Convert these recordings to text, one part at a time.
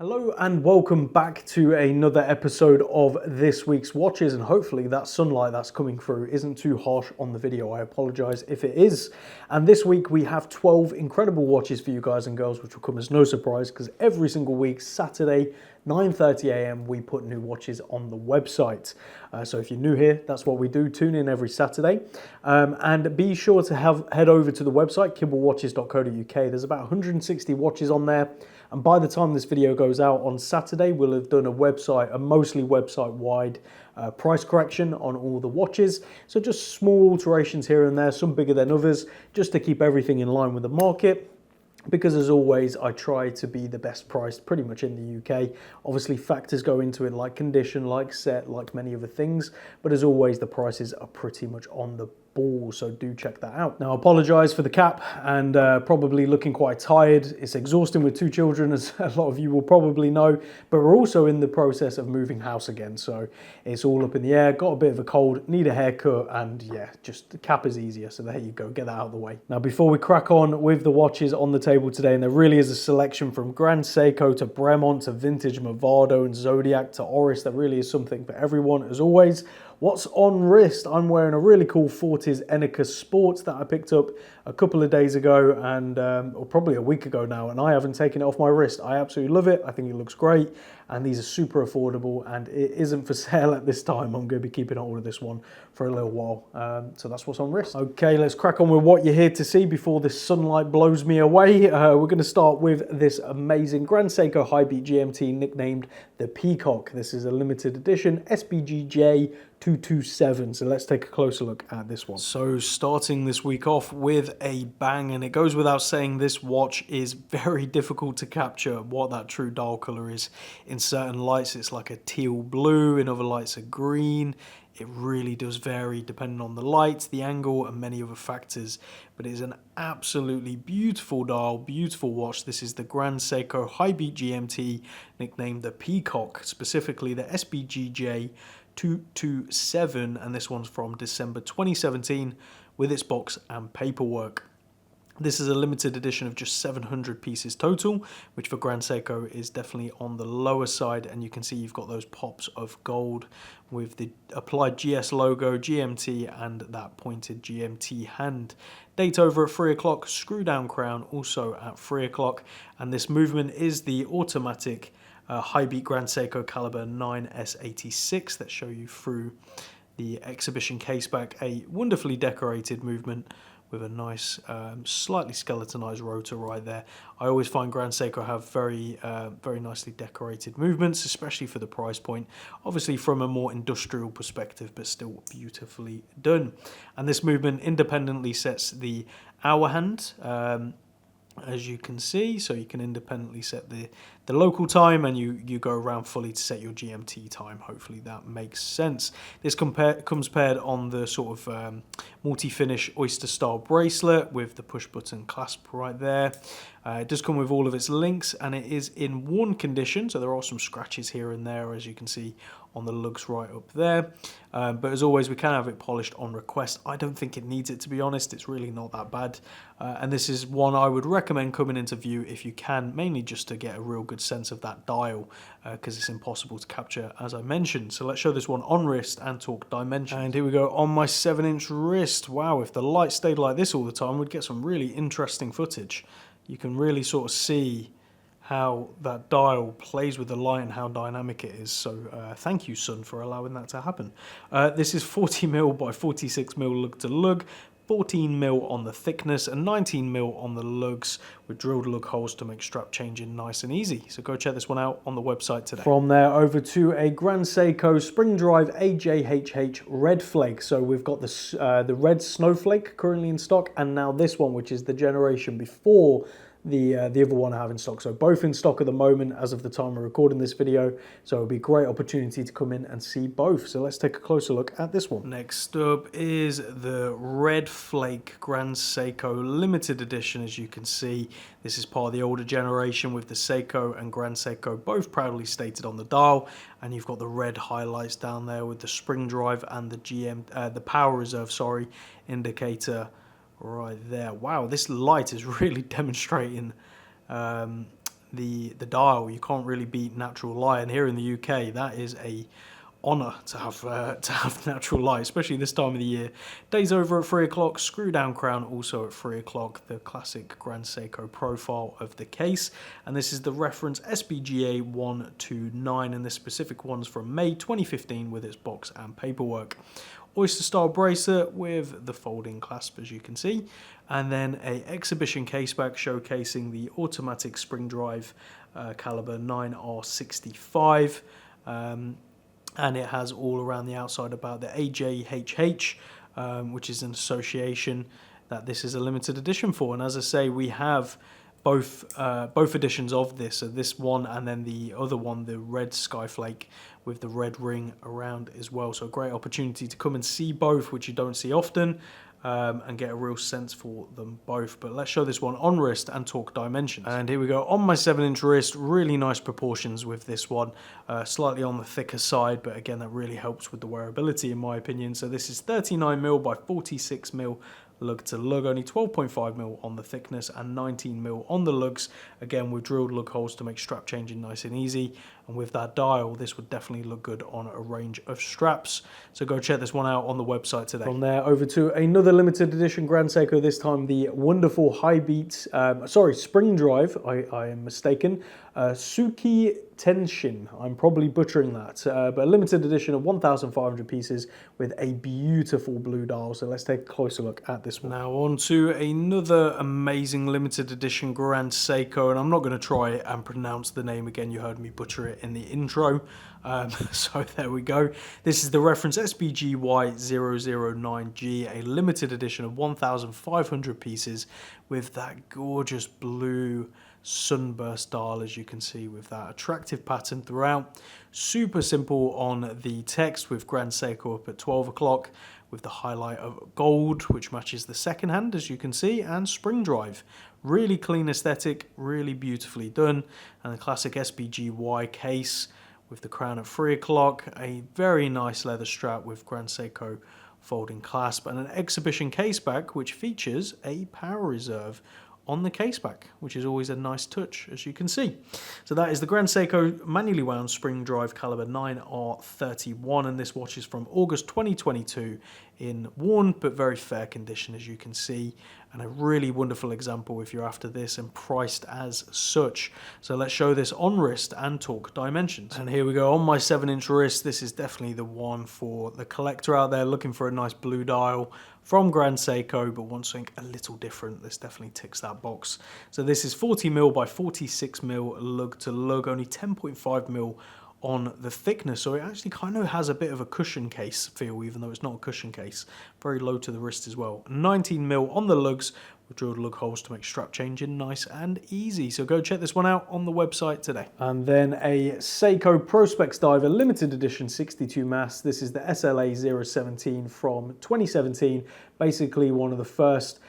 Hello and welcome back to another episode of this week's watches, and hopefully that sunlight that's coming through isn't too harsh on the video. I apologize if it is. And this week we have 12 incredible watches for you guys and girls, which will come as no surprise because every single week, Saturday, 9:30 a.m, we put new watches on the website. So if you're new here, that's what we do. Tune in every Saturday. And be sure to head over to the website, kibblewatches.co.uk. There's about 160 watches on there. And by the time this video goes out on Saturday, we'll have done a mostly website-wide price correction on all the watches. So just small alterations here and there, some bigger than others, just to keep everything in line with the market. Because as always, I try to be the best priced pretty much in the UK. Obviously factors go into it like condition, like set, like many other things. But as always, the prices are pretty much on the ball, so do check that out. Now, I apologise for the cap and probably looking quite tired. It's exhausting with two children, as a lot of you will probably know, but we're also in the process of moving house again, so it's all up in the air. Got a bit of a cold, need a haircut, and yeah, just the cap is easier, so there you go, get that out of the way. Now, before we crack on with the watches on the table today, and there really is a selection from Grand Seiko to Bremont to vintage Movado and Zodiac to Oris. There really is something for everyone, as always. What's on wrist? I'm wearing a really cool 40s Enica Sport that I picked up a couple of days ago, and or probably a week ago now, and I haven't taken it off my wrist. I absolutely love it. I think it looks great, and these are super affordable, and it isn't for sale at this time. I'm going to be keeping hold of this one for a little while. So that's what's on wrist. Okay, let's crack on with what you're here to see before this sunlight blows me away. We're going to start with this amazing Grand Seiko High Beat GMT nicknamed the Peacock. This is a limited edition SBGJ 227. So let's take a closer look at this one. So starting this week off with a bang, and it goes without saying this watch is very difficult to capture what that true dial color is. In certain lights it's like a teal blue, in other lights a green. It really does vary depending on the light, the angle, and many other factors. But it is an absolutely beautiful dial, beautiful watch. This is the Grand Seiko High Beat GMT, nicknamed the Peacock, specifically the SBGJ 227, and this one's from December 2017 with its box and paperwork. This is a limited edition of just 700 pieces total, which for Grand Seiko is definitely on the lower side, and you can see you've got those pops of gold with the applied GS logo, GMT, and that pointed GMT hand. Date over at 3 o'clock, screw down crown also at 3 o'clock, and this movement is the automatic High Beat Grand Seiko caliber 9S86 that show you through the exhibition caseback, a wonderfully decorated movement with a nice slightly skeletonized rotor right there. I always find Grand Seiko have very nicely decorated movements, especially for the price point, obviously from a more industrial perspective, but still beautifully done. And this movement independently sets the hour hand, as you can see, so you can independently set the local time, and you go around fully to set your GMT time. Hopefully that makes sense. This comes paired on the sort of multi-finish oyster style bracelet with the push button clasp right there. It does come with all of its links, and it is in worn condition, so there are some scratches here and there, as you can see on the lugs right up there. But as always, we can have it polished on request. I don't think it needs it, to be honest. It's really not that bad. And this is one I would recommend coming into view if you can, mainly just to get a real good sense of that dial, because it's impossible to capture, as I mentioned. So let's show this one on wrist and talk dimensions. And here we go on my 7-inch wrist. Wow, if the light stayed like this all the time, we'd get some really interesting footage. You can really sort of see how that dial plays with the light and how dynamic it is. So thank you, sun, for allowing that to happen. This is 40mm by 46mm lug to lug, 14mm on the thickness and 19mm on the lugs, with drilled lug holes to make strap changing nice and easy. So go check this one out on the website today. From there over to a Grand Seiko Spring Drive AJHH Red Flake. So we've got the red Snowflake currently in stock, and now this one, which is the generation before the other one I have in stock. So both in stock at the moment as of the time we're recording this video, so it'll be a great opportunity to come in and see both. So let's take a closer look at this one. Next up is the Red Flake Grand Seiko limited edition. As you can see, this is part of the older generation with the Seiko and Grand Seiko both proudly stated on the dial, and you've got the red highlights down there with the spring drive and the power reserve, indicator right there. Wow, this light is really demonstrating the dial. You can't really beat natural light, and here in the UK, that is a honour to have natural light, especially this time of the year. Days over at 3 o'clock, screw down crown also at 3 o'clock, the classic Grand Seiko profile of the case. And this is the reference SBGA 129, and this specific one's from May 2015 with its box and paperwork. Oyster style bracelet with the folding clasp, as you can see, and then a exhibition caseback showcasing the automatic spring drive caliber 9R65. And it has all around the outside about the AJHH, which is an association that this is a limited edition for. And as I say, we have both editions of this, so this one and then the other one, the red Skyflake with the red ring around as well. So a great opportunity to come and see both, which you don't see often, and get a real sense for them both. But let's show this one on wrist and talk dimensions. And here we go on my 7-inch wrist. Really nice proportions with this one, slightly on the thicker side, but again that really helps with the wearability in my opinion. So this is 39mm by 46mm lug to lug, only 12.5mm on the thickness and 19mm on the lugs, again with drilled lug holes to make strap changing nice and easy. And with that dial, this would definitely look good on a range of straps. So go check this one out on the website today. From there over to another limited edition Grand Seiko, this time the wonderful high beat, spring drive, I am mistaken, Suki Tenshin. I'm probably butchering that, but a limited edition of 1,500 pieces with a beautiful blue dial. So let's take a closer look at this one. Now on to another amazing limited edition Grand Seiko, and I'm not going to try and pronounce the name again. You heard me butcher it in the intro. So there we go. This is the reference SBGY009G, a limited edition of 1,500 pieces with that gorgeous blue sunburst dial, as you can see, with that attractive pattern throughout. Super simple on the text with Grand Seiko up at 12 o'clock with the highlight of gold, which matches the second hand, as you can see, and spring drive. Really clean aesthetic, really beautifully done. And the classic SBGY case with the crown at 3 o'clock, a very nice leather strap with Grand Seiko folding clasp, and an exhibition caseback which features a power reserve on the caseback, which is always a nice touch, as you can see. So that is the Grand Seiko manually wound spring drive caliber 9R31, and this watch is from August 2022 in worn but very fair condition, as you can see, and a really wonderful example if you're after this, and priced as such. So let's show this on wrist and talk dimensions. And here we go on my 7-inch wrist. This is definitely the one for the collector out there looking for a nice blue dial from Grand Seiko, but wants something a little different. This definitely ticks that box. So this is 40mm by 46mm lug to lug, only 10.5mm on the thickness, so it actually kind of has a bit of a cushion case feel, even though it's not a cushion case. Very low to the wrist as well. 19mm on the lugs with drilled lug holes to make strap changing nice and easy. So go check this one out on the website today. And then a Seiko Prospex diver limited edition 62 mass. This is the SLA 017 from 2017. Basically one of the first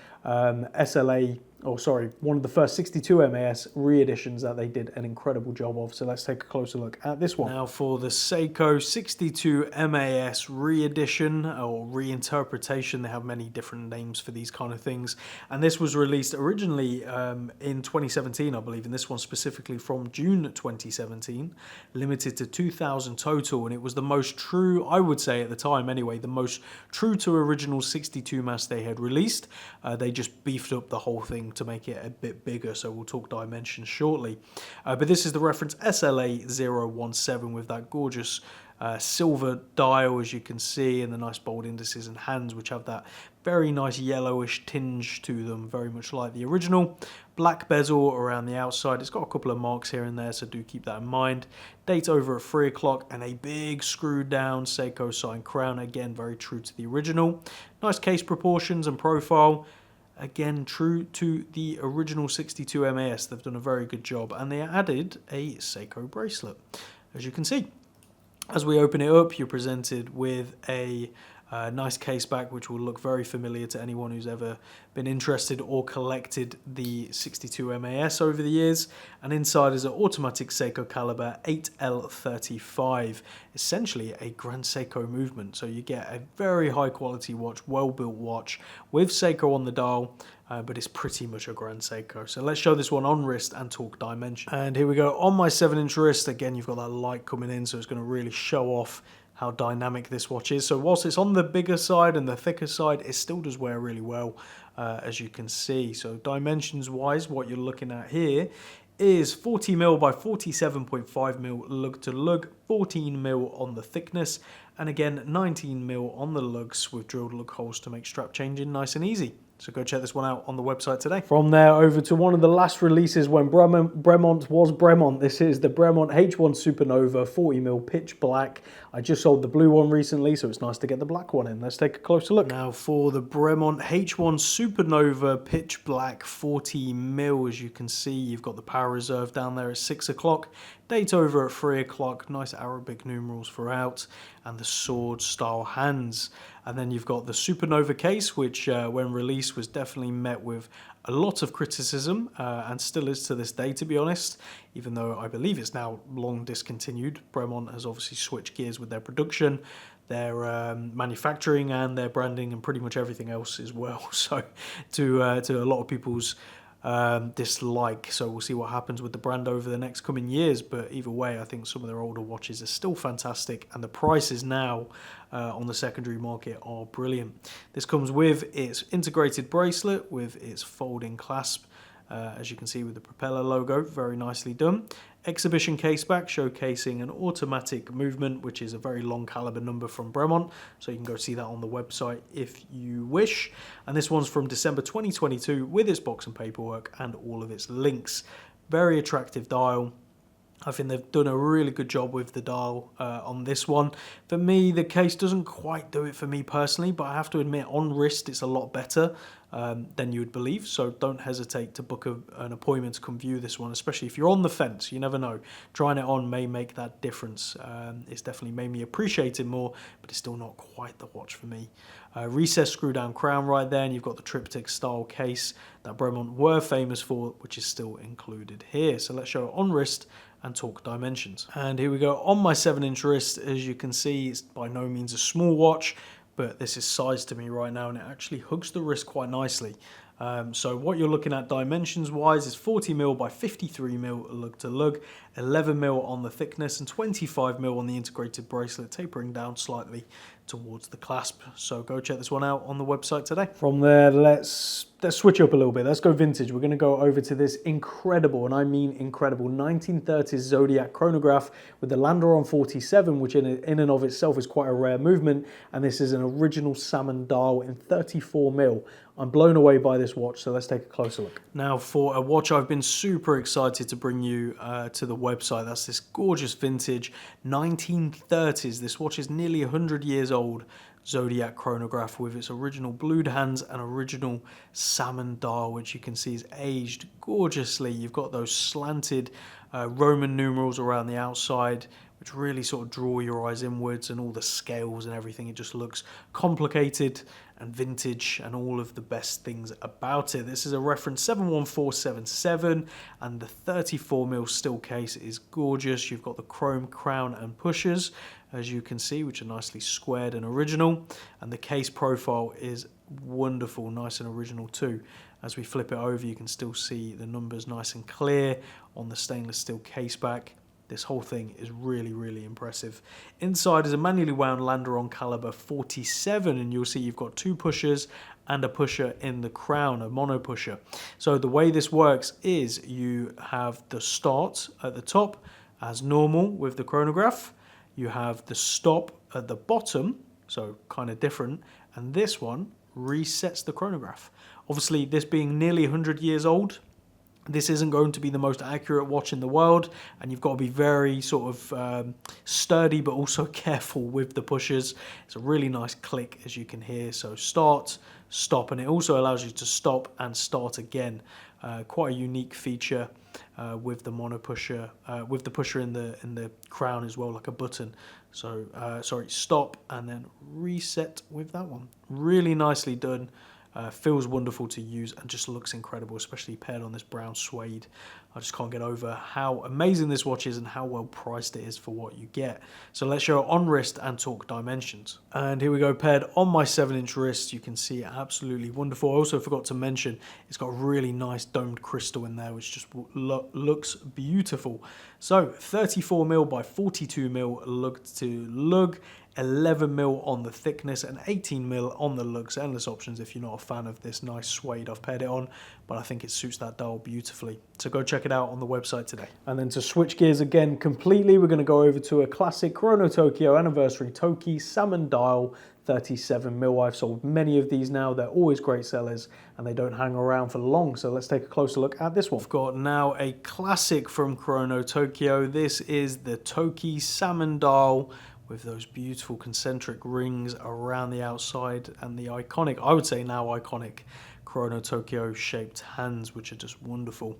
one of the first 62 MAS re-editions that they did an incredible job of. So let's take a closer look at this one. Now for the Seiko 62 MAS re-edition or reinterpretation. They have many different names for these kind of things. And this was released originally in 2017, I believe, and this one specifically from June 2017, limited to 2,000 total. And it was the most true, I would say at the time anyway, the most true to original 62 mass they had released. They just beefed up the whole thing to make it a bit bigger, so we'll talk dimensions shortly. But this is the reference SLA 017 with that gorgeous silver dial, as you can see, and the nice bold indices and hands, which have that very nice yellowish tinge to them, very much like the original. Black bezel around the outside. It's got a couple of marks here and there, so do keep that in mind. Date over at 3 o'clock, and a big screwed down Seiko sign crown, again very true to the original. Nice case proportions and profile. Again, true to the original 62 MAS. They've done a very good job, and they added a Seiko bracelet, as you can see. As we open it up, you're presented with a nice case back, which will look very familiar to anyone who's ever been interested or collected the 62 MAS over the years. And inside is an automatic Seiko caliber 8L35, essentially a Grand Seiko movement. So you get a very high quality watch, well built watch with Seiko on the dial. but it's pretty much a Grand Seiko. So let's show this one on wrist and talk dimension. And here we go on my 7-inch wrist. Again, you've got that light coming in, so it's going to really show off how dynamic this watch is. So whilst it's on the bigger side and the thicker side, it still does wear really well, as you can see. So dimensions wise, what you're looking at here is 40mm by 47.5mm lug to lug, 14mm on the thickness, and again 19mm on the lugs with drilled lug holes to make strap changing nice and easy. So go check this one out on the website today. From there over to one of the last releases when Bremont was Bremont. This is the Bremont H1 Supernova 40mm pitch black. I just sold the blue one recently, so it's nice to get the black one in. Let's take a closer look. Now for the Bremont H1 Supernova pitch black 40mm, as you can see, you've got the power reserve down there at 6 o'clock, date over at 3 o'clock, nice Arabic numerals throughout, and the sword style hands. And then you've got the Supernova case, which when released was definitely met with a lot of criticism, and still is to this day, to be honest, even though I believe it's now long discontinued. Bremont has obviously switched gears with their production, their manufacturing, and their branding, and pretty much everything else as well. So to a lot of people's dislike. So we'll see what happens with the brand over the next coming years, but either way, I think some of their older watches are still fantastic, and the prices now on the secondary market are brilliant. This comes with its integrated bracelet with its folding clasp, as you can see with the propeller logo, very nicely done. Exhibition case back showcasing an automatic movement, which is a very long caliber number from Bremont, so you can go see that on the website if you wish. And this one's from December 2022 with its box and paperwork and all of its links. Very attractive dial. I think they've done a really good job with the dial on this one. For me, the case doesn't quite do it for me personally, but I have to admit, on wrist, it's a lot better than you would believe. So don't hesitate to book an appointment to come view this one, especially if you're on the fence. You never know. Trying it on may make that difference. It's definitely made me appreciate it more, but it's still not quite the watch for me. Recessed screw down crown right there, and you've got the triptych style case that Bremont were famous for, which is still included here. So let's show it on wrist and talk dimensions. And here we go on my 7-inch wrist. As you can see, it's by no means a small watch, but this is sized to me right now, and it actually hugs the wrist quite nicely. So what you're looking at dimensions wise is 40mm by 53mm lug to lug, 11mm on the thickness, and 25mm on the integrated bracelet, tapering down slightly towards the clasp. So go check this one out on the website today. From there, let's switch up a little bit. Let's go vintage. We're going to go over to this incredible, and I mean incredible, 1930s Zodiac chronograph with the Landeron 47, which in and of itself is quite a rare movement, and this is an original salmon dial in 34mm. I'm blown away by this watch, so let's take a closer look. Now for a watch I've been super excited to bring you to the website. That's this gorgeous vintage 1930s. This watch is nearly 100 years old. Zodiac chronograph with its original blued hands and original salmon dial, which you can see is aged gorgeously. You've got those slanted Roman numerals around the outside, which really sort of draw your eyes inwards, and all the scales and everything. It just looks complicated and vintage and all of the best things about it. This is a reference 71477, and the 34mm steel case is gorgeous. You've got the chrome crown and pushers, as you can see, which are nicely squared and original, and the case profile is wonderful, nice and original too. As we flip it over, you can still see the numbers nice and clear on the stainless steel case back. This whole thing is really, really impressive. Inside is a manually wound Landeron caliber 47, and you'll see you've got two pushers and a pusher in the crown, a mono pusher. So the way this works is you have the start at the top as normal with the chronograph. You have the stop at the bottom, so kind of different, and this one resets the chronograph. Obviously, this being nearly 100 years old, this isn't going to be the most accurate watch in the world, and you've got to be very sort of sturdy but also careful with the pushers. It's a really nice click, as you can hear. So start, stop, and it also allows you to stop and start again. Quite a unique feature with the mono pusher, with the pusher in the crown as well, like a button. So sorry, stop and then reset with that one. Really nicely done. Feels wonderful to use and just looks incredible, especially paired on this brown suede. I just can't get over how amazing this watch is and how well priced it is for what you get. So let's show it on wrist and talk dimensions. And here we go, paired on my 7-inch wrist. You can see it absolutely wonderful. I also forgot to mention it's got a really nice domed crystal in there, which just looks beautiful. So 34mm by 42mm lug to lug, 11mm on the thickness and 18mm on the lugs. Endless options if you're not a fan of this nice suede. I've paired it on, but I think it suits that dial beautifully. So go check it out on the website today. And then to switch gears again completely, we're going to go over to a classic Krono Tokyo Anniversary Toki salmon dial 37mm. I've sold many of these now. They're always great sellers and they don't hang around for long. So let's take a closer look at this one. We've got now a classic from Krono Tokyo. This is the Toki salmon dial with those beautiful concentric rings around the outside and the iconic, I would say now iconic, Krono Tokyo shaped hands, which are just wonderful.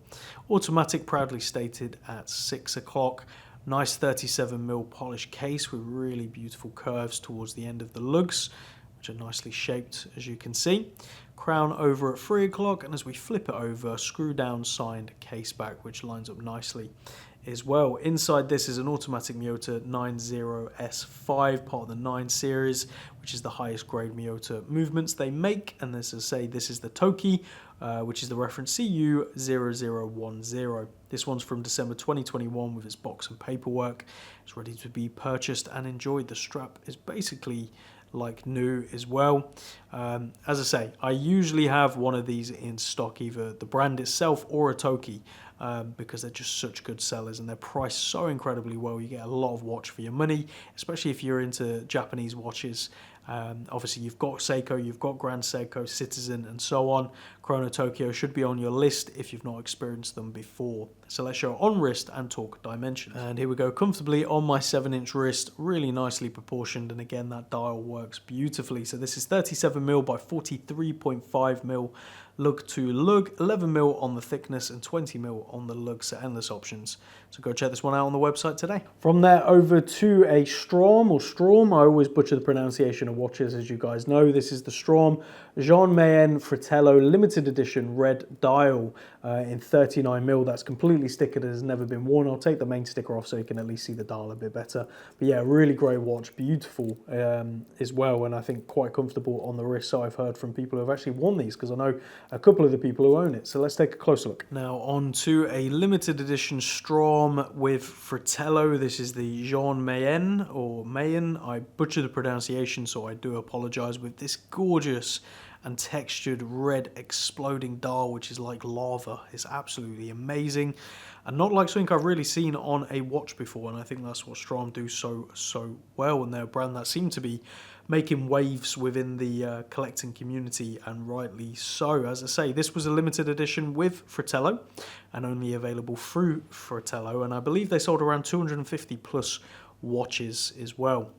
Automatic, proudly stated at 6 o'clock. Nice 37mm polished case with really beautiful curves towards the end of the lugs, which are nicely shaped, as you can see. Crown over at 3 o'clock, and as we flip it over, screw down signed case back, which lines up nicely as well. Inside this is an automatic Miyota 90S5, part of the 9 series, which is the highest grade Miyota movements they make. And as I say, this is the Toki, which is the reference CU0010. This one's from December 2021 with its box and paperwork. It's ready to be purchased and enjoyed. The strap is basically like new as well. As I say, I usually have one of these in stock, either the brand itself or a Toki, because they're just such good sellers and they're priced so incredibly well. You get a lot of watch for your money, especially if you're into Japanese watches. Obviously you've got Seiko, you've got Grand Seiko, Citizen and so on. Krono Tokyo should be on your list if you've not experienced them before. So let's show on wrist and talk dimensions. And here we go, comfortably on my 7-inch wrist, really nicely proportioned, and again that dial works beautifully. So this is 37mm by 43.5mm lug to lug, 11mm on the thickness and 20mm on the lug, so endless options. So go check this one out on the website today. From there over to a Straum or Straum. I always butcher the pronunciation of watches, as you guys know. This is the Straum Jean Mayen Fratello limited edition red dial in 39mm. That's completely stickered, has never been worn. I'll take the main sticker off so you can at least see the dial a bit better. But yeah, really great watch, beautiful as well, and I think quite comfortable on the wrist. So I've heard from people who have actually worn these, because I know a couple of the people who own it. So let's take a closer look. Now on to a limited edition Straum with Fratello. This is the Jean Mayen or Mayan. I butchered the pronunciation, so I do apologize, with this gorgeous and textured red exploding dial, which is like lava. It's absolutely amazing and not like something I've really seen on a watch before, and I think that's what Straum do so well, and they're a brand that seem to be making waves within the collecting community, and rightly so. As I say, this was a limited edition with Fratello and only available through Fratello, and I believe they sold around 250 plus watches as well.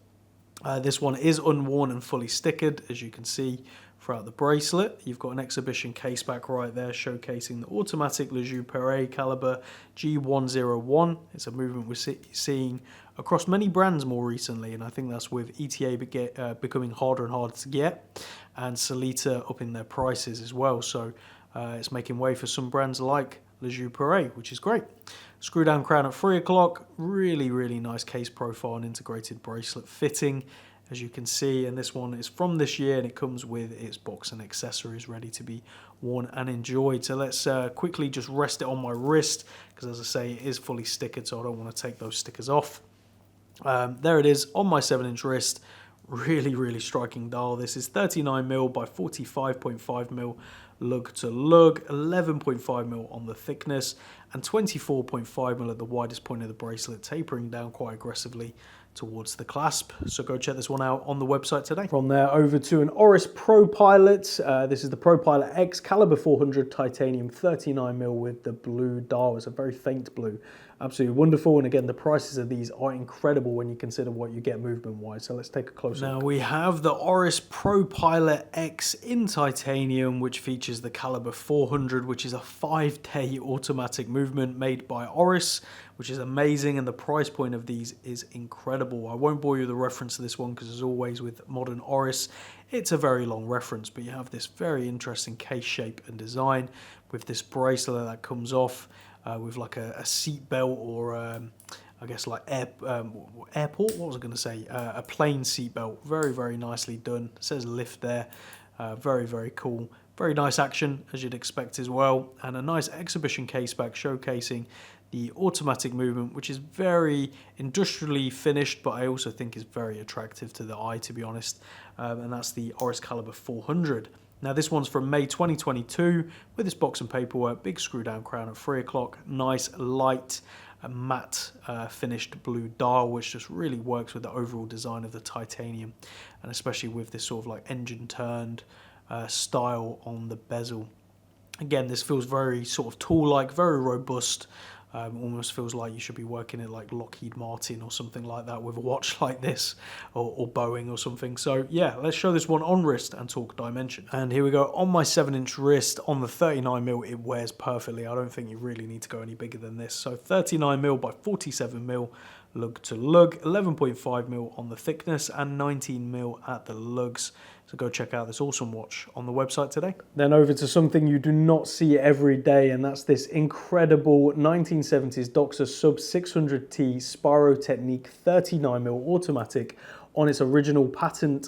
This one is unworn and fully stickered, as you can see throughout the bracelet. You've got an exhibition case back right there showcasing the automatic Le Joux Perret caliber G101. It's a movement we're seeing across many brands more recently, and I think that's with ETA becoming harder and harder to get, and Solita upping their prices as well. So it's making way for some brands like Le Joux Perret, which is great. Screw down crown at 3 o'clock. Really nice case profile and integrated bracelet fitting, as you can see, and this one is from this year and it comes with its box and accessories ready to be worn and enjoyed. So let's quickly just rest it on my wrist, because as I say, it is fully stickered, so I don't want to take those stickers off. There it is on my 7-inch wrist. Really striking dial. This is 39mm by 45.5mm lug to lug, 11.5mm on the thickness and 24.5mm at the widest point of the bracelet, tapering down quite aggressively towards the clasp. So go check this one out on the website today. From there over to an Oris Propilot. This is the Propilot X caliber 400 titanium 39mm with the blue dial. It's a very faint blue. Absolutely wonderful. And again, the prices of these are incredible when you consider what you get movement-wise. So let's take a closer look. Now we have the Oris Propilot X in titanium, which features the caliber 400, which is a 5-day automatic movement made by Oris, which is amazing, and the price point of these is incredible. I won't bore you with the reference to this one because, as always with modern Oris, it's a very long reference, but you have this very interesting case shape and design with this bracelet that comes off with like a seat belt, or I guess like airport, what was I going to say? A plane seat belt. Very, very nicely done. It says lift there. Very, very cool. Very nice action, as you'd expect as well. And a nice exhibition case back showcasing the automatic movement, which is very industrially finished, but I also think is very attractive to the eye, to be honest. And that's the Oris Caliber 400. Now this one's from May 2022 with this box and paperwork, big screw down crown at 3 o'clock, nice light matte finished blue dial, which just really works with the overall design of the titanium, and especially with this sort of like engine turned style on the bezel. Again, this feels very sort of tool-like, very robust. Almost feels like you should be working at like Lockheed Martin or something like that with a watch like this, or Boeing or something. So yeah, let's show this one on wrist and talk dimension. And here we go on my 7-inch wrist. On the 39mm, it wears perfectly. I don't think you really need to go any bigger than this. So 39mm by 47mm lug to lug, 11.5mm on the thickness, and 19mm at the lugs. So go check out this awesome watch on the website today. Then over to something you do not see every day, and that's this incredible 1970s Doxa Sub 600T Spyro Technique 39mm automatic on its original patent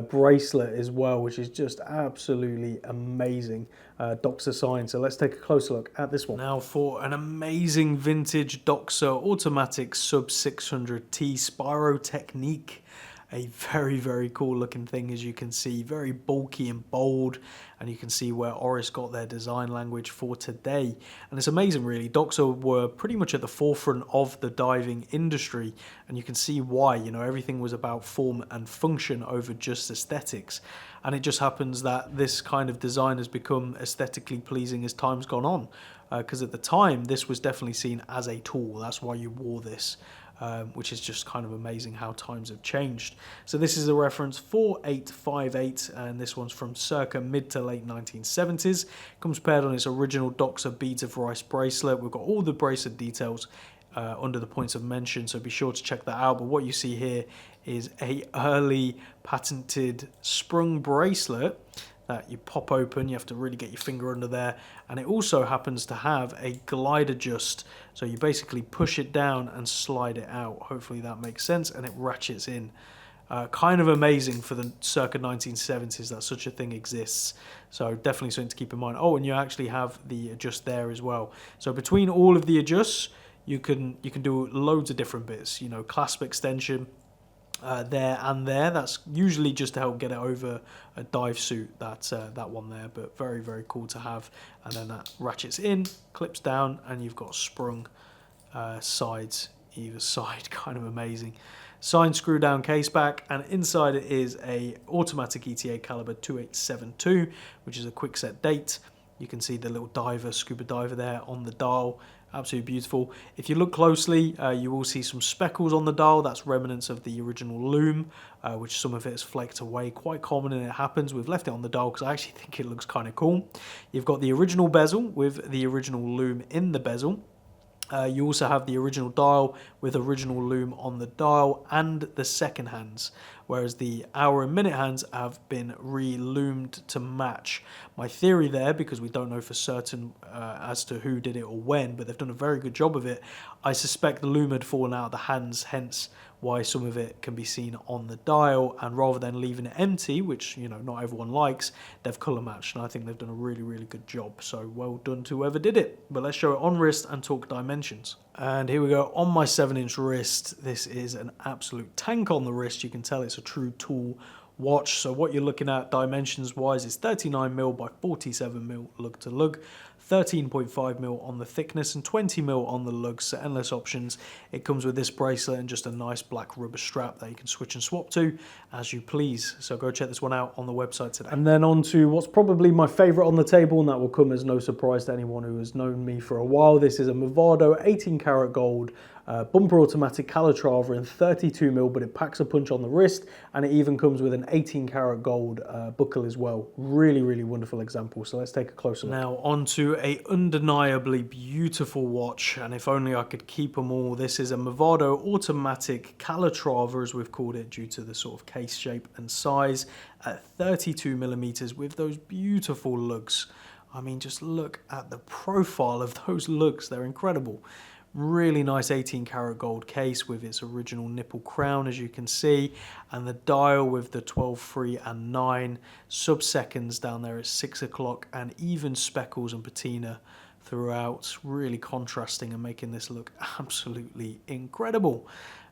bracelet as well, which is just absolutely amazing Doxa sign. So let's take a closer look at this one. Now for an amazing vintage Doxa automatic Sub 600T Spyro Technique. A very, very cool looking thing, as you can see, very bulky and bold, and you can see where Oris got their design language for today. And it's amazing, really. Doxa were pretty much at the forefront of the diving industry, and you can see why. You know, everything was about form and function over just aesthetics. And it just happens that this kind of design has become aesthetically pleasing as time's gone on, because at the time this was definitely seen as a tool. That's why you wore this. Which is just kind of amazing how times have changed. So this is a reference 4858, and this one's from circa mid to late 1970s. Comes paired on its original Doxa beads of rice bracelet. We've got all the bracelet details under the points of mention, so be sure to check that out. But what you see here is a early patented sprung bracelet that you pop open. You have to really get your finger under there, and it also happens to have a glide adjust, so you basically push it down and slide it out. Hopefully that makes sense, and it ratchets in. Kind of amazing for the circa 1970s that such a thing exists, so definitely something to keep in mind. Oh, and you actually have the adjust there as well. So between all of the adjusts, you can do loads of different bits, you know, clasp extension, there and there. That's usually just to help get it over a dive suit, that one there, but very, very cool to have. And then that ratchets in, clips down, and you've got sprung sides either side. Kind of amazing. Signed screw down case back, and inside it is a automatic ETA caliber 2872, which is a quick set date. You can see the little diver, scuba diver there on the dial. Absolutely beautiful. If you look closely, you will see some speckles on the dial. That's remnants of the original loom, which some of it has flaked away. Quite common, and it happens. We've left it on the dial because I actually think it looks kind of cool. You've got the original bezel with the original loom in the bezel. You also have the original dial with original loom on the dial and the second hands, whereas the hour and minute hands have been re-loomed to match. My theory there, because we don't know for certain as to who did it or when, but they've done a very good job of it, I suspect the loom had fallen out of the hands, hence why some of it can be seen on the dial, and rather than leaving it empty, which, you know, not everyone likes, they've colour matched, and I think they've done a really, really good job. So well done to whoever did it. But let's show it on wrist and talk dimensions. And here we go on my 7-inch wrist. This is an absolute tank on the wrist. You can tell it's a true tool watch. So what you're looking at dimensions wise is 39mm by 47mm lug to lug, 13.5mm on the thickness and 20mm on the lugs, so endless options. It comes with this bracelet and just a nice black rubber strap that you can switch and swap to as you please. So go check this one out on the website today. And then on to what's probably my favorite on the table, and that will come as no surprise to anyone who has known me for a while. This is a Movado 18 karat gold bumper automatic Calatrava in 32mm, but it packs a punch on the wrist, and it even comes with an 18 karat gold buckle as well. Really, really wonderful example. So let's take a closer look. Now onto a undeniably beautiful watch, and if only I could keep them all. This is a Movado automatic Calatrava, as we've called it, due to the sort of case shape and size, at 32mm with those beautiful lugs. I mean, just look at the profile of those lugs. They're incredible. Really nice 18 karat gold case with its original nipple crown, as you can see, and the dial with the 12, 3 and 9 sub-seconds down there at 6 o'clock, and even speckles and patina throughout, really contrasting and making this look absolutely incredible.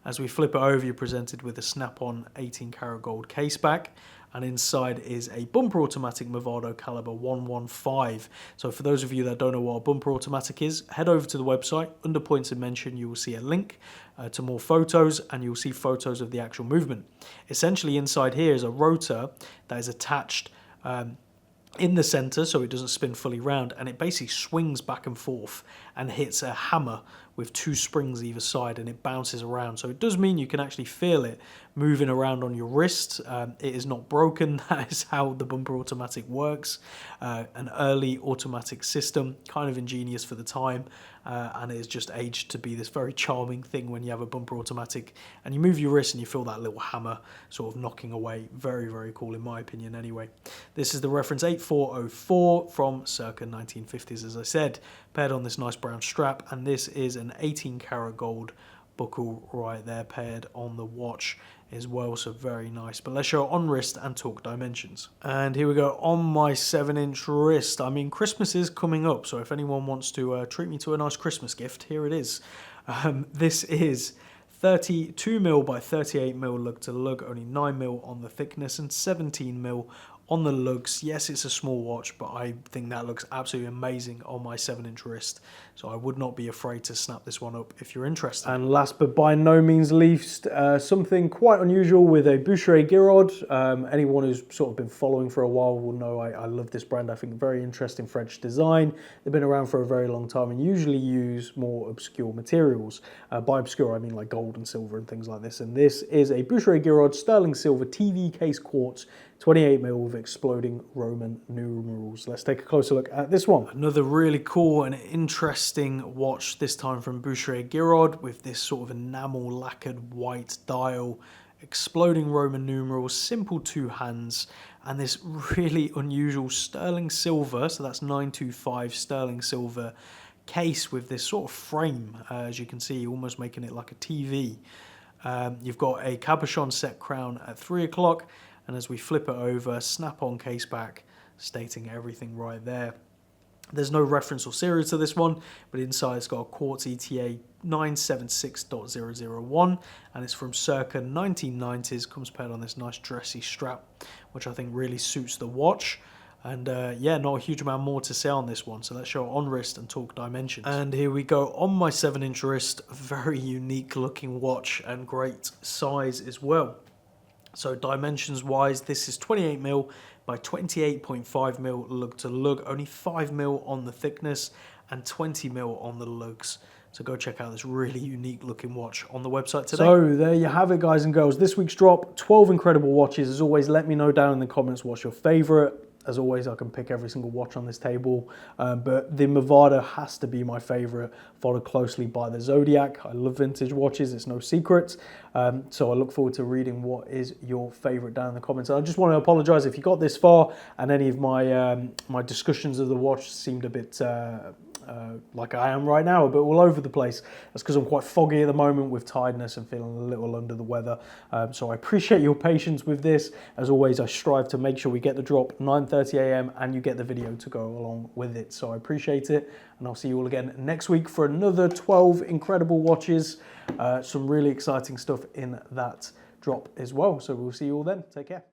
As we flip it over, you're presented with a snap-on 18 karat gold case back, and inside is a bumper automatic Movado caliber 115. So for those of you that don't know what a bumper automatic is, head over to the website. Under points of mention, you will see a link to more photos, and you'll see photos of the actual movement. Essentially inside here is a rotor that is attached in the center so it doesn't spin fully round, and it basically swings back and forth and hits a hammer with 2 springs either side, and it bounces around. So it does mean you can actually feel it moving around on your wrist. It is not broken. That is how the bumper automatic works. An early automatic system, kind of ingenious for the time, and it is just aged to be this very charming thing when you have a bumper automatic and you move your wrist and you feel that little hammer sort of knocking away. Very, very cool in my opinion anyway. This is the reference 8404 from circa 1950s, as I said, paired on this nice brown strap, and this is an 18 karat gold buckle right there paired on the watch as well, so very nice. But let's show on wrist and talk dimensions. And here we go on my 7-inch wrist. I mean, Christmas is coming up, so if anyone wants to treat me to a nice Christmas gift, here it is. This is 32mm by 38mm lug to lug, only 9mm on the thickness and 17mm on the lugs. Yes, it's a small watch, but I think that looks absolutely amazing on my 7-inch wrist. So I would not be afraid to snap this one up if you're interested. And last but by no means least, something quite unusual with a Boucher-Garod. Anyone who's sort of been following for a while will know I love this brand. I think very interesting French design. They've been around for a very long time and usually use more obscure materials. By obscure, I mean like gold and silver and things like this. And this is a Boucher-Garod sterling silver TV case quartz 28mm with exploding Roman numerals. Let's take a closer look at this one. Another really cool and interesting watch, this time from Boucher-Garod, with this sort of enamel lacquered white dial, exploding Roman numerals, simple 2 hands, and this really unusual sterling silver, so that's 925 sterling silver case with this sort of frame, as you can see, almost making it like a TV. You've got a cabochon set crown at 3 o'clock, and as we flip it over, snap-on case back, stating everything right there. There's no reference or serial to this one, but inside it's got a quartz ETA 976.001, and it's from circa 1990s, comes paired on this nice dressy strap, which I think really suits the watch. And yeah, not a huge amount more to say on this one, so let's show on wrist and talk dimensions. And here we go on my 7-inch wrist, very unique looking watch and great size as well. So dimensions wise, this is 28mm by 28.5mm lug to lug, only 5mm on the thickness and 20mm on the lugs. So go check out this really unique looking watch on the website today. So there you have it, guys and girls. This week's drop, 12 incredible watches. As always, let me know down in the comments what's your favorite. As always, I can pick every single watch on this table, but the Movado has to be my favorite, followed closely by the Zodiac. I love vintage watches, it's no secret. So I look forward to reading what is your favorite down in the comments. And I just want to apologize if you got this far and any of my my discussions of the watch seemed a bit like I am right now, a bit all over the place. That's because I'm quite foggy at the moment with tiredness and feeling a little under the weather. So I appreciate your patience with this. As always, I strive to make sure we get the drop 9:30 AM and you get the video to go along with it. So I appreciate it, and I'll see you all again next week for another 12 incredible watches. Some really exciting stuff in that drop as well. So we'll see you all then. Take care.